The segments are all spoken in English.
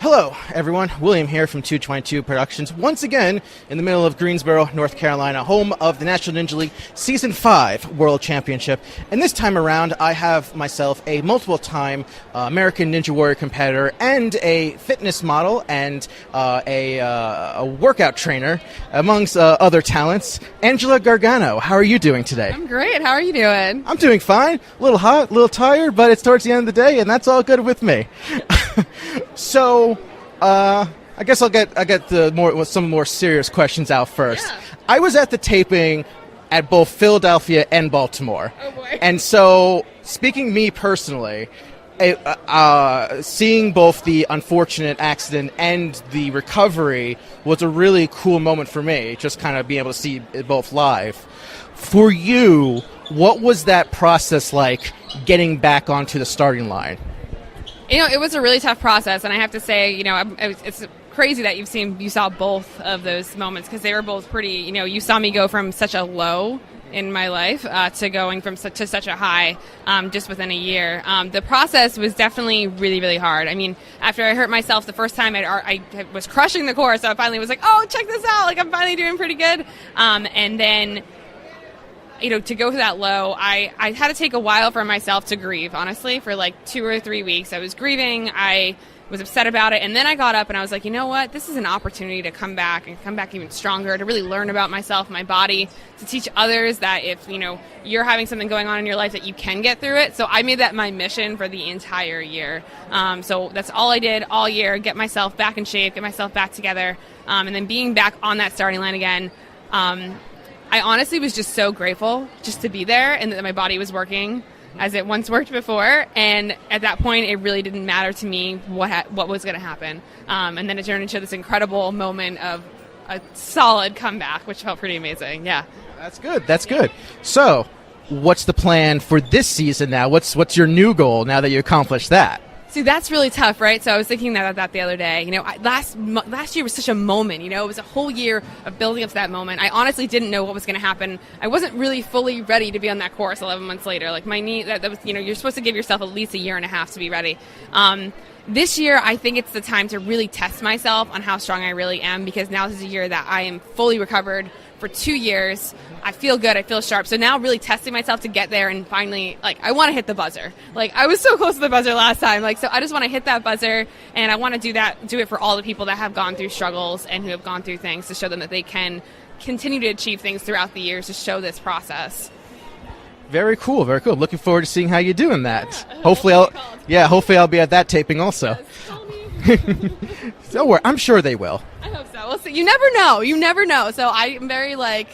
Hello, everyone. William here from 222 Productions, once again in the middle of Greensboro, North Carolina, home of the National Ninja League Season 5 World Championship. And this time around, I have myself a multiple-time American Ninja Warrior competitor and a fitness model and a workout trainer, amongst other talents, Angela Gargano. How are you doing today? I'm great. How are you doing? I'm doing fine. A little hot, a little tired, but it's towards the end of the day, and that's all good with me. So, I guess I'll get some more serious questions out first. Yeah. I was at the taping at both Philadelphia and Baltimore. Oh boy. And so, speaking me personally, seeing both the unfortunate accident and the recovery was a really cool moment for me, just kind of being able to see it both live. For you, what was that process like getting back onto the starting line? It was a really tough process, and I have to say, it's crazy that you saw both of those moments because they were both pretty. You saw me go from such a low in my life to going to such a high just within a year. The process was definitely really, really hard. I mean, after I hurt myself the first time, I was crushing the course, so I finally was like, oh, check this out! Like I'm finally doing pretty good, and then. To go to that low, I had to take a while for myself to grieve, honestly, for like 2 or 3 weeks. I was grieving. I was upset about it. And then I got up and I was like, you know what? This is an opportunity to come back and come back even stronger, to really learn about myself, my body, to teach others that if, you're having something going on in your life that you can get through it. So I made that my mission for the entire year. So that's all I did all year, get myself back in shape, get myself back together. And then being back on that starting line again, I honestly was just so grateful just to be there and that my body was working as it once worked before. And at that point, it really didn't matter to me what was going to happen. And then it turned into this incredible moment of a solid comeback, which felt pretty amazing. Yeah. That's good. That's good. So what's the plan for this season now? What's your new goal now that you accomplished that? See, that's really tough, right? So I was thinking that the other day. Last year was such a moment. It was a whole year of building up to that moment. I honestly didn't know what was going to happen. I wasn't really fully ready to be on that course 11 months later. Like my knee, that was, you're supposed to give yourself at least a year and a half to be ready. This year, I think it's the time to really test myself on how strong I really am, because now this is a year that I am fully recovered for 2 years. I feel good. I feel sharp. So now really testing myself to get there and finally, I want to hit the buzzer. I was so close to the buzzer last time. So I just want to hit that buzzer, and I want to do it for all the people that have gone through struggles and who have gone through things, to show them that they can continue to achieve things throughout the years, to show this process. Very cool. Very cool. Looking forward to seeing how you do in that. Yeah, hopefully I'll be at that taping also. Yes, Don't worry. I'm sure they will. I hope so. We'll see. You never know. You never know. So I'm very I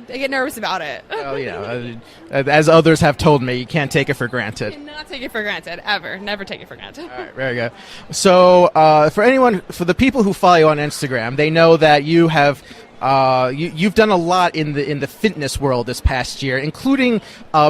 get nervous about it. Oh, as others have told me, you can't take it for granted. You cannot take it for granted, ever. Never take it for granted. All right, very good. So, for the people who follow you on Instagram, they know that you have you've done a lot in the fitness world this past year, including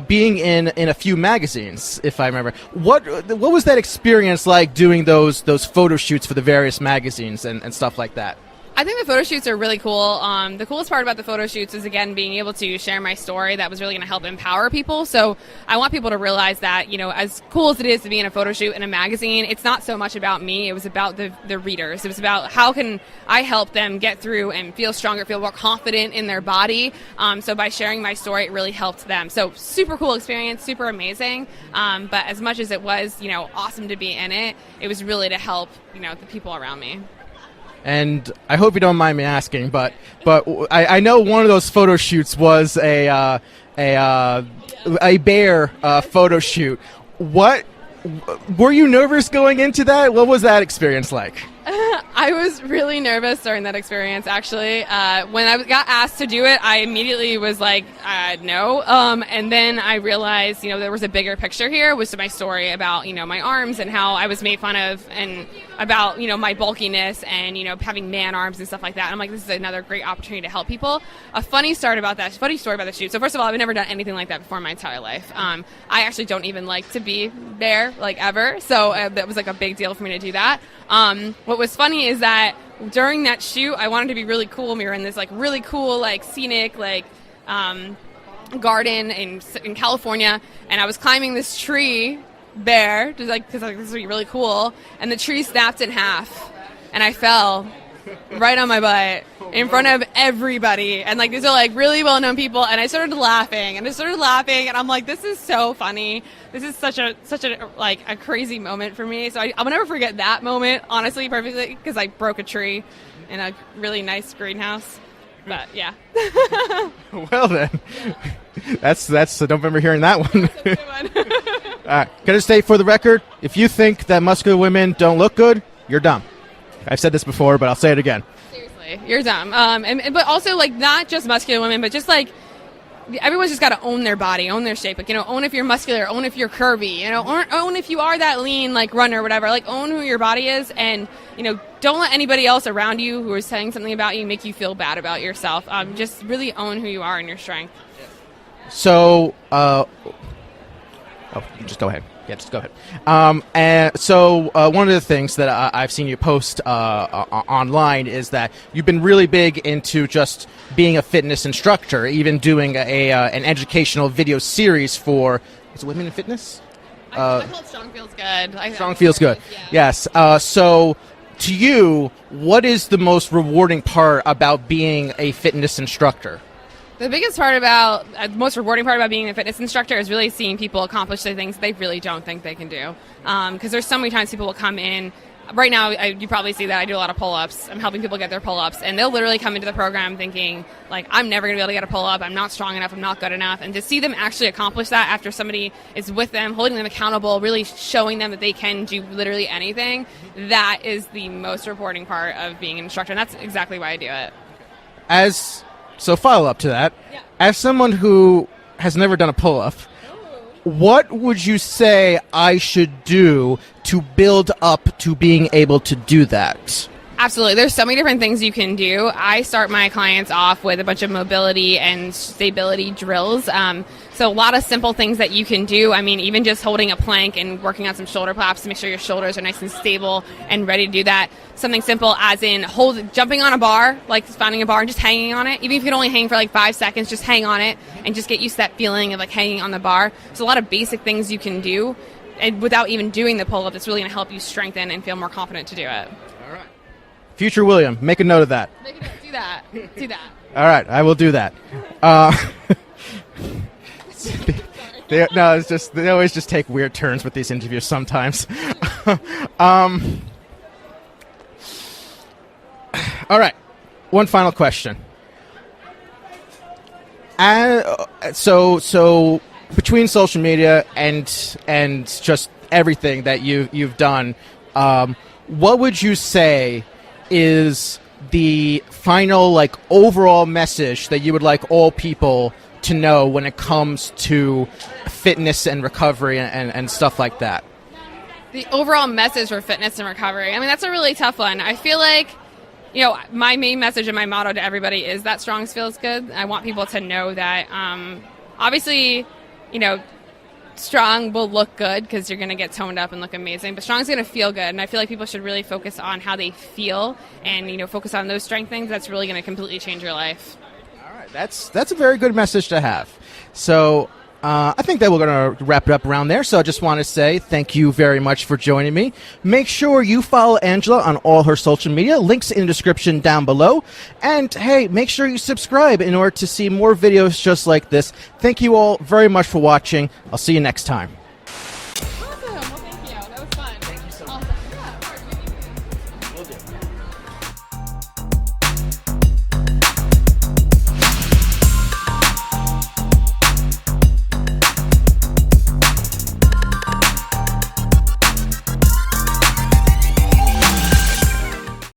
being in a few magazines, if I remember. What was that experience like, doing those photo shoots for the various magazines and stuff like that? I think the photo shoots are really cool. The coolest part about the photo shoots is, again, being able to share my story that was really going to help empower people. So I want people to realize that, as cool as it is to be in a photo shoot in a magazine, it's not so much about me. It was about the readers. It was about how can I help them get through and feel stronger, feel more confident in their body. So by sharing my story, it really helped them. So super cool experience, super amazing. But as much as it was, awesome to be in it, it was really to help, the people around me. And I hope you don't mind me asking, but I know one of those photo shoots was a bear photo shoot. What were you nervous going into that? What was that experience like? I was really nervous during that experience, actually. When I got asked to do it, I immediately was like, no. And then I realized, there was a bigger picture here, was my story about, my arms and how I was made fun of, and about, my bulkiness and, having man arms and stuff like that. And I'm like, this is another great opportunity to help people. A funny story about the shoot. So first of all, I've never done anything like that before in my entire life. I actually don't even like to be there, ever. So that was, a big deal for me to do that. What was funny is that during that shoot, I wanted to be really cool. We were in this really cool, scenic, garden in California, and I was climbing this tree there, just like because this would be really cool, and the tree snapped in half, and I fell right on my butt in front of everybody, and like these are like really well-known people, and I started laughing, and I'm like, this is so funny. This is such a like a crazy moment for me. So I'll never forget that moment, honestly, perfectly, because I broke a tree in a really nice greenhouse. But yeah. Well then, that's I don't remember hearing that one. That's a good one. All right, gonna state for the record, if you think that muscular women don't look good, you're dumb. I've said this before, but I'll say it again. Seriously, you're dumb. But also like not just muscular women, but just like everyone's just got to own their body, own their shape. Like, you know, own if you're muscular, own if you're curvy, you know, own if you are that lean, like runner or whatever. Like, own who your body is, and you know, don't let anybody else around you who is saying something about you make you feel bad about yourself. Just really own who you are and your strength. So, just go ahead. Yeah, just go ahead. And so one of the things that I've seen you post online is that you've been really big into just being a fitness instructor, even doing an educational video series for, is it Women in Fitness? I call it Strong Feels Good. Strong Feels Good. Yeah. Yes. So to you, what is the most rewarding part about being a fitness instructor? The most rewarding part about being a fitness instructor is really seeing people accomplish the things they really don't think they can do. Because there's so many times people will come in. Right now, you probably see that I do a lot of pull-ups. I'm helping people get their pull-ups. And they'll literally come into the program thinking, like, I'm never going to be able to get a pull-up. I'm not strong enough. I'm not good enough. And to see them actually accomplish that after somebody is with them, holding them accountable, really showing them that they can do literally anything, that is the most rewarding part of being an instructor. And that's exactly why I do it. So follow up to that, as someone who has never done a pull-up, what would you say I should do to build up to being able to do that? Absolutely. There's so many different things you can do. I start my clients off with a bunch of mobility and stability drills. So a lot of simple things that you can do. I mean, even just holding a plank and working on some shoulder flaps to make sure your shoulders are nice and stable and ready to do that. Something simple as in jumping on a bar, like finding a bar and just hanging on it. Even if you can only hang for like 5 seconds, just hang on it and just get used to that feeling of like hanging on the bar. There's a lot of basic things you can do, and without even doing the pull-up, it's really going to help you strengthen and feel more confident to do it. Future William, make a note of that. Do that. Do that. All right, I will do that. They always just take weird turns with these interviews sometimes. All right, one final question. So between social media and just everything that you've done, what would you say is the final, like, overall message that you would like all people to know when it comes to fitness and recovery and stuff like that? The overall message for fitness and recovery, I mean, that's a really tough one. I feel like, you know, my main message and my motto to everybody is that strong feels good. I want people to know that, obviously, you know, strong will look good because you're going to get toned up and look amazing, but strong is going to feel good. And I feel like people should really focus on how they feel and, you know, focus on those strength things. That's really going to completely change your life. All right. That's a very good message to have. So I think that we're going to wrap it up around there. So I just want to say thank you very much for joining me. Make sure you follow Angela on all her social media. Links in the description down below. And hey, make sure you subscribe in order to see more videos just like this. Thank you all very much for watching. I'll see you next time.